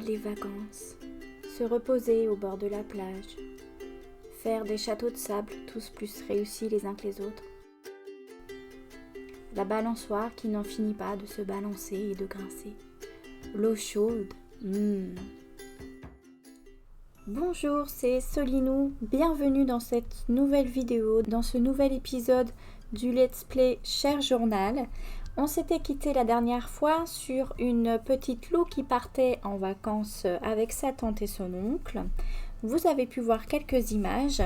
les vacances, se reposer au bord de la plage, faire des châteaux de sable tous plus réussis les uns que les autres. La balançoire qui n'en finit pas de se balancer et de grincer. L'eau chaude. Bonjour, c'est Solinou. Bienvenue dans cette nouvelle vidéo, dans ce nouvel épisode du Let's Play Cher Journal. On s'était quitté la dernière fois sur une petite Lou qui partait en vacances avec sa tante et son oncle. Vous avez pu voir quelques images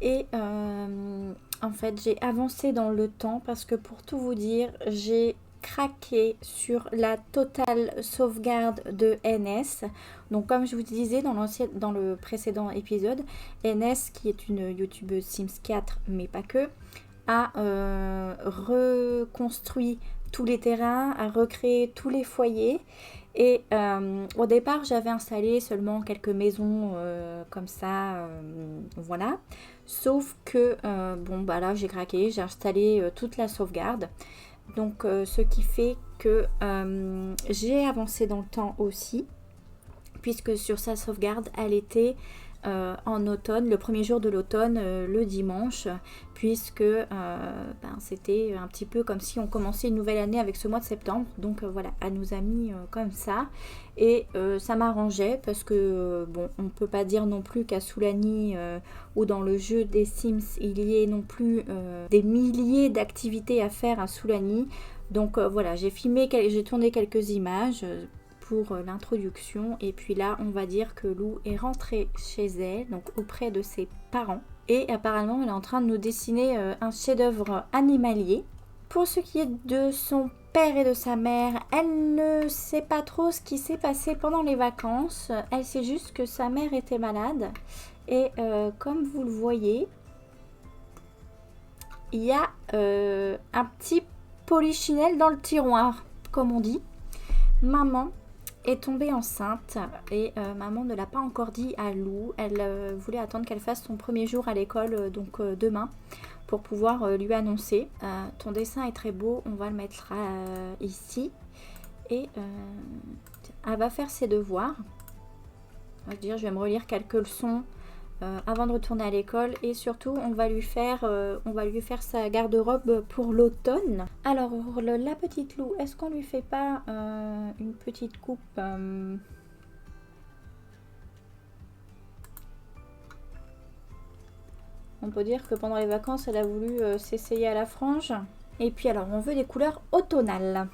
et en fait j'ai avancé dans le temps parce que pour tout vous dire, j'ai craqué sur la totale sauvegarde de NS. Donc comme je vous disais dans le précédent épisode, NS qui est une youtubeuse Sims 4 mais pas que, a reconstruit tous les terrains, a recréé tous les foyers. Et au départ, j'avais installé seulement quelques maisons comme ça, voilà. Sauf que, là, j'ai craqué, j'ai installé toute la sauvegarde. Donc, ce qui fait que j'ai avancé dans le temps aussi, puisque sur sa sauvegarde, elle était en automne, le premier jour de l'automne, le dimanche, puisque c'était un petit peu comme si on commençait une nouvelle année avec ce mois de septembre. Donc voilà, elle nous a mis comme ça et ça m'arrangeait parce que on peut pas dire non plus qu'à Soulani ou dans le jeu des Sims il y ait non plus des milliers d'activités à faire à Soulani. Donc voilà, j'ai tourné quelques images pour l'introduction et puis là on va dire que Lou est rentrée chez elle, donc auprès de ses parents, et apparemment elle est en train de nous dessiner un chef-d'œuvre animalier. Pour ce qui est de son père et de sa mère, elle ne sait pas trop ce qui s'est passé pendant les vacances, elle sait juste que sa mère était malade et comme vous le voyez, il y a un petit polichinelle dans le tiroir, comme on dit. Maman est tombée enceinte et maman ne l'a pas encore dit à Lou. Elle voulait attendre qu'elle fasse son premier jour à l'école, donc demain, pour pouvoir lui annoncer. Ton dessin est très beau, on va le mettre ici. Et elle va faire ses devoirs. Je vais me relire quelques leçons avant de retourner à l'école, et surtout on va lui faire sa garde-robe pour l'automne. Alors la petite Lou, est-ce qu'on lui fait pas une petite coupe on peut dire que pendant les vacances elle a voulu s'essayer à la frange. Et puis alors on veut des couleurs automnales.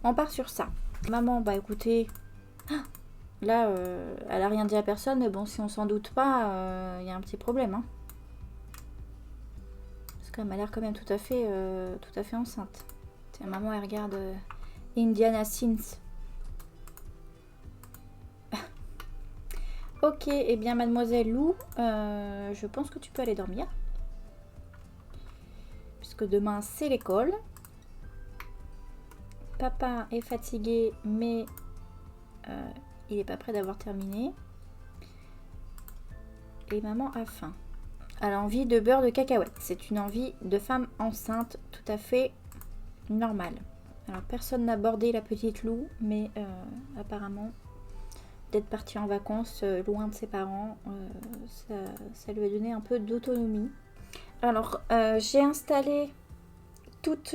On part sur ça. Maman, écoutez, là, elle a rien dit à personne, mais bon, si on s'en doute pas, il y a un petit problème. Hein. Parce qu'elle m'a l'air quand même tout à fait enceinte. Tiens, maman, elle regarde Indiana Sims. Ok, eh bien, mademoiselle Lou, je pense que tu peux aller dormir. Puisque demain, c'est l'école. Papa est fatigué, mais il n'est pas prêt d'avoir terminé. Et maman a faim. Elle a envie de beurre de cacahuète. C'est une envie de femme enceinte tout à fait normale. Alors personne n'a abordé la petite Lou, mais apparemment, d'être partie en vacances loin de ses parents, ça lui a donné un peu d'autonomie. Alors j'ai installé toute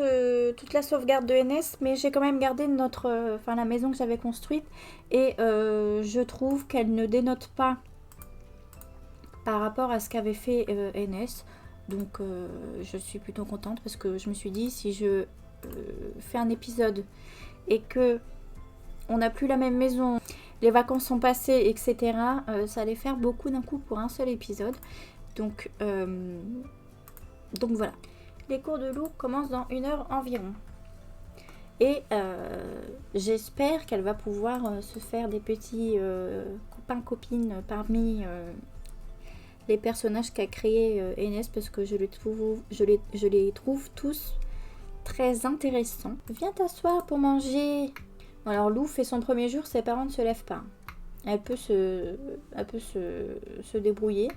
la sauvegarde de NS, mais j'ai quand même gardé la maison que j'avais construite, et je trouve qu'elle ne dénote pas par rapport à ce qu'avait fait NS. Donc je suis plutôt contente parce que je me suis dit, si je fais un épisode et que on n'a plus la même maison, les vacances sont passées, etc., ça allait faire beaucoup d'un coup pour un seul épisode. Donc voilà. Les cours de Lou commencent dans 1 heure environ. Et j'espère qu'elle va pouvoir se faire des petits copains, copines parmi les personnages qu'a créé Enes, parce que je les trouve tous très intéressants. Viens t'asseoir pour manger. Alors Lou fait son premier jour, ses parents ne se lèvent pas. Elle peut se débrouiller.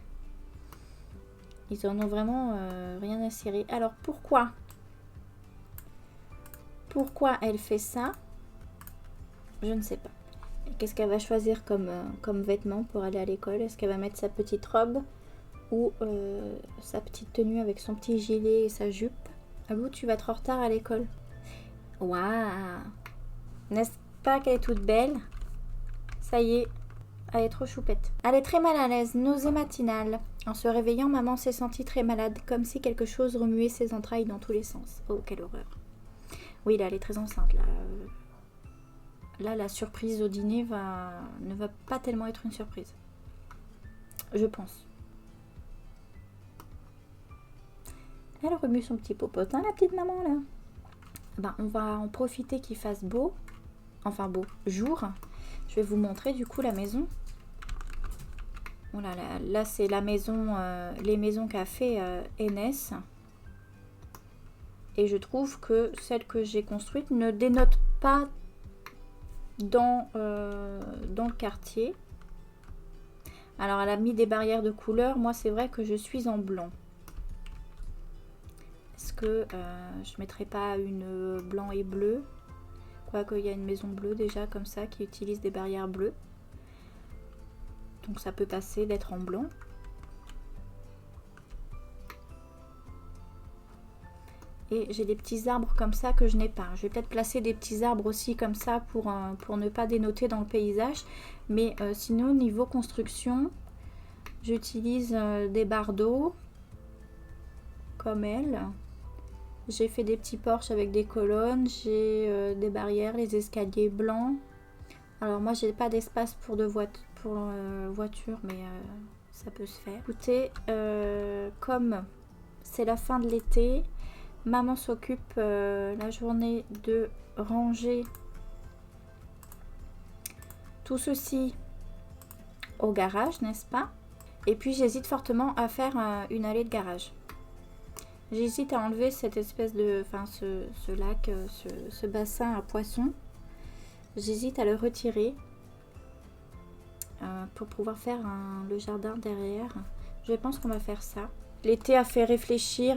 Ils en ont vraiment rien à cirer. Alors pourquoi elle fait ça? Je ne sais pas. Qu'est-ce qu'elle va choisir comme vêtements pour aller à l'école? Est-ce qu'elle va mettre sa petite robe ou sa petite tenue avec son petit gilet et sa jupe? Lou, tu vas être en retard à l'école. Waouh! N'est-ce pas qu'elle est toute belle? Ça y est, elle est trop choupette. Elle est très mal à l'aise, nausée matinale. En se réveillant, maman s'est sentie très malade, comme si quelque chose remuait ses entrailles dans tous les sens. Oh, quelle horreur. Oui, là, elle est très enceinte. Là, la surprise au dîner ne va pas tellement être une surprise. Je pense. Elle remue son petit popotin, la petite maman, là. Ben, on va en profiter qu'il fasse beau. Enfin, beau. Jour. Je vais vous montrer, du coup, la maison. Voilà, là c'est la maison, les maisons qu'a fait Enes. Et je trouve que celle que j'ai construite ne dénote pas dans le quartier. Alors elle a mis des barrières de couleur. Moi c'est vrai que je suis en blanc. Est-ce que je mettrai pas une blanc et bleu? Quoique il y a une maison bleue déjà comme ça qui utilise des barrières bleues. Donc ça peut passer d'être en blanc. Et j'ai des petits arbres comme ça que je n'ai pas. Je vais peut-être placer des petits arbres aussi comme ça pour ne pas dénoter dans le paysage. Mais sinon, niveau construction, j'utilise des barres d'eau comme elle. J'ai fait des petits porches avec des colonnes. J'ai des barrières, les escaliers blancs. Alors moi, j'ai pas d'espace pour voiture, mais ça peut se faire. Écoutez, comme c'est la fin de l'été, maman s'occupe la journée de ranger tout ceci au garage, n'est-ce pas? Et puis j'hésite fortement à faire une allée de garage. J'hésite à enlever cette espèce de... Enfin, ce lac, ce bassin à poissons. J'hésite à le retirer pour pouvoir faire le jardin derrière. Je pense qu'on va faire ça. L'été a fait réfléchir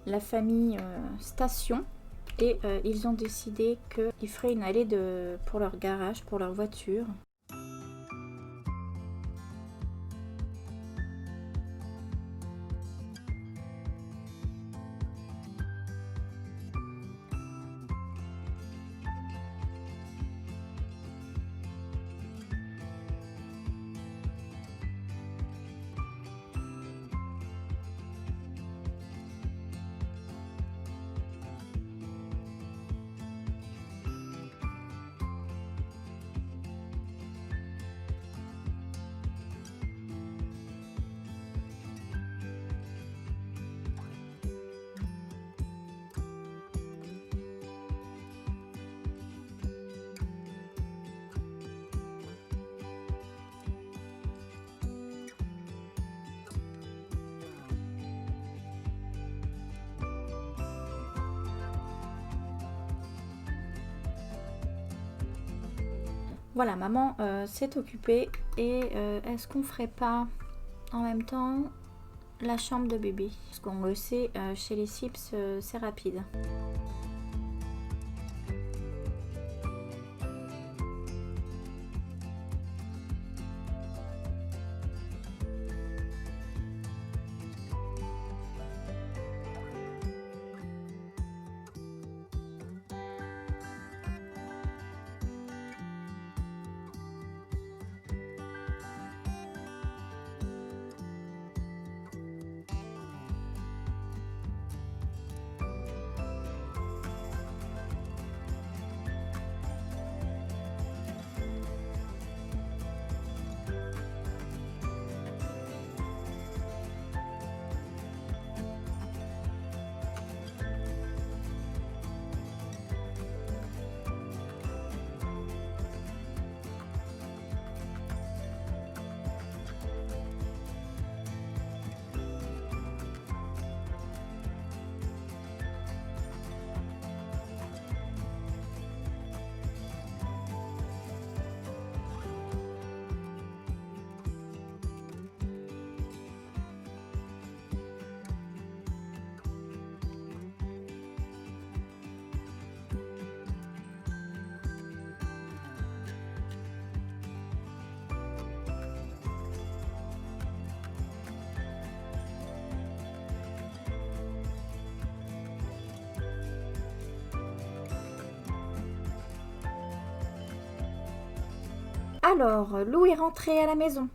la famille Station et ils ont décidé qu'ils feraient une allée pour leur garage, pour leur voiture. Voilà, maman s'est occupée et est-ce qu'on ferait pas en même temps la chambre de bébé? Parce qu'on le sait, chez les Sips, c'est rapide. Alors, Lou est rentré à la maison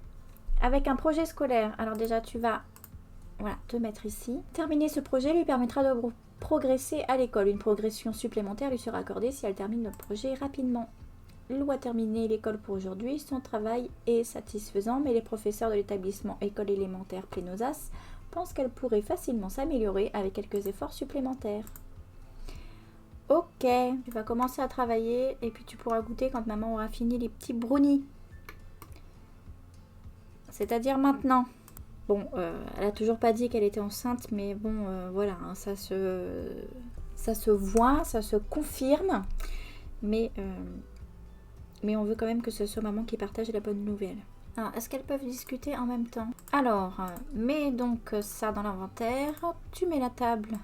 avec un projet scolaire. Alors déjà, tu vas te mettre ici. Terminer ce projet lui permettra de progresser à l'école. Une progression supplémentaire lui sera accordée si elle termine le projet rapidement. Lou a terminé l'école pour aujourd'hui. Son travail est satisfaisant, mais les professeurs de l'établissement école élémentaire Plénosas pensent qu'elle pourrait facilement s'améliorer avec quelques efforts supplémentaires. Ok, tu vas commencer à travailler et puis tu pourras goûter quand maman aura fini les petits brownies. C'est-à-dire maintenant. Bon, elle a toujours pas dit qu'elle était enceinte, mais bon, voilà, hein, ça se voit, ça se confirme. Mais on veut quand même que ce soit maman qui partage la bonne nouvelle. Alors, est-ce qu'elles peuvent discuter en même temps? Alors, mets donc ça dans l'inventaire. Tu mets la table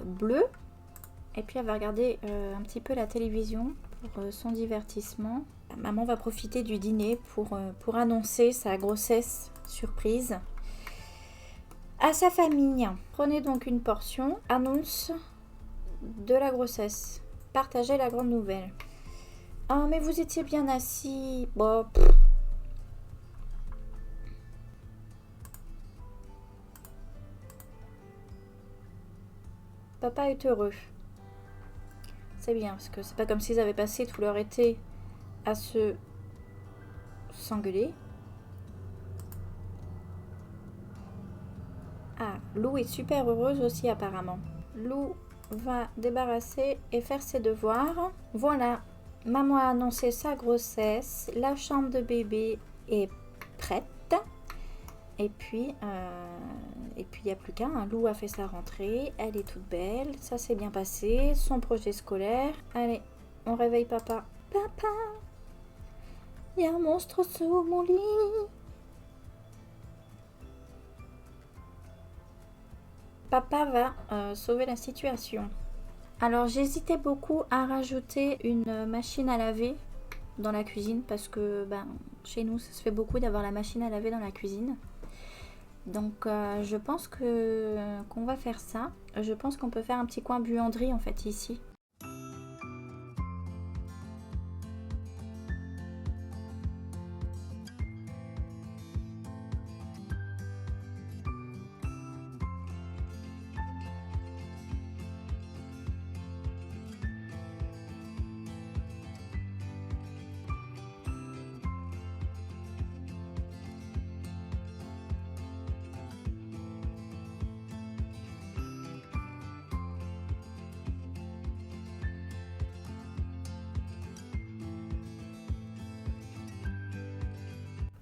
bleue. Et puis, elle va regarder un petit peu la télévision pour son divertissement. Maman va profiter du dîner pour annoncer sa grossesse surprise à sa famille. Prenez donc une portion. Annonce de la grossesse. Partagez la grande nouvelle. Ah, mais vous étiez bien assis. Bon. Papa est heureux. C'est bien, parce que c'est pas comme s'ils avaient passé tout leur été à se s'engueuler. Ah, Lou est super heureuse aussi apparemment. Lou va débarrasser et faire ses devoirs. Voilà, maman a annoncé sa grossesse. La chambre de bébé est prête. Et puis, il n'y a plus qu'à. Hein. Lou a fait sa rentrée. Elle est toute belle. Ça s'est bien passé. Son projet scolaire. Allez, on réveille papa. Papa, il y a un monstre sous mon lit. Papa va sauver la situation. Alors, j'hésitais beaucoup à rajouter une machine à laver dans la cuisine parce que chez nous, ça se fait beaucoup d'avoir la machine à laver dans la cuisine. Donc, je pense qu'on va faire ça. Je pense qu'on peut faire un petit coin buanderie en fait ici.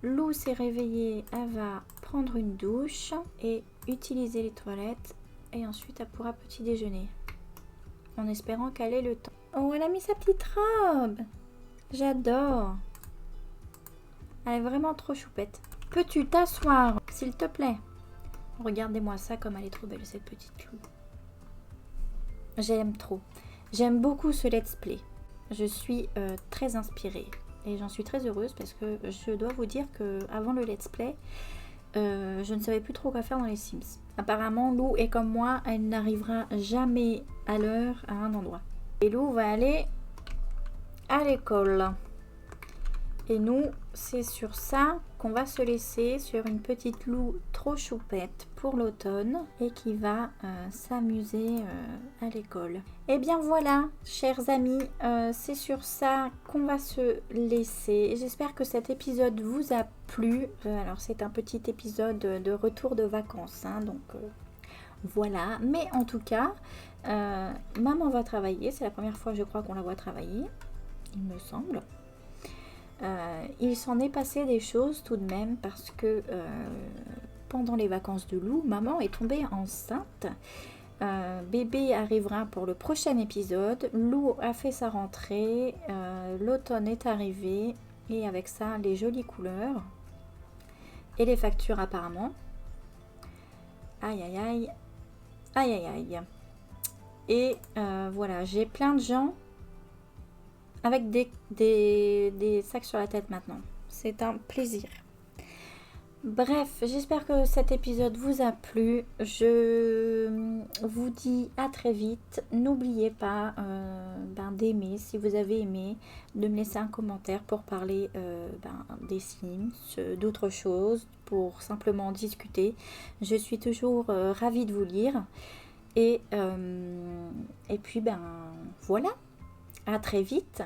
Lou s'est réveillée, elle va prendre une douche et utiliser les toilettes et ensuite elle pourra petit déjeuner en espérant qu'elle ait le temps. Oh, elle a mis sa petite robe. J'adore. Elle est vraiment trop choupette. Peux-tu t'asseoir, s'il te plaît? Regardez-moi ça comme elle est trop belle cette petite Lou. J'aime trop. J'aime beaucoup ce let's play. Je suis très inspirée. Et j'en suis très heureuse parce que je dois vous dire que avant le let's play, je ne savais plus trop quoi faire dans les Sims. Apparemment, Lou est comme moi, elle n'arrivera jamais à l'heure à un endroit. Et Lou va aller à l'école. Et nous, c'est sur ça qu'on va se laisser, sur une petite Lou trop choupette pour l'automne et qui va s'amuser à l'école. Et bien voilà, chers amis, c'est sur ça qu'on va se laisser. J'espère que cet épisode vous a plu. Alors c'est un petit épisode de retour de vacances, hein, donc voilà. Mais en tout cas, maman va travailler. C'est la première fois, je crois, qu'on la voit travailler, il me semble. Il s'en est passé des choses tout de même parce que pendant les vacances de Lou, maman est tombée enceinte. Bébé arrivera pour le prochain épisode. Lou a fait sa rentrée. L'automne est arrivé et avec ça les jolies couleurs et les factures apparemment. Aïe aïe aïe, aïe aïe aïe. Et voilà, j'ai plein de gens avec des sacs sur la tête maintenant. C'est un plaisir. Bref, j'espère que cet épisode vous a plu. Je vous dis à très vite. N'oubliez pas d'aimer, si vous avez aimé, de me laisser un commentaire pour parler des Sims, d'autres choses, pour simplement discuter. Je suis toujours ravie de vous lire. Et puis voilà, à très vite.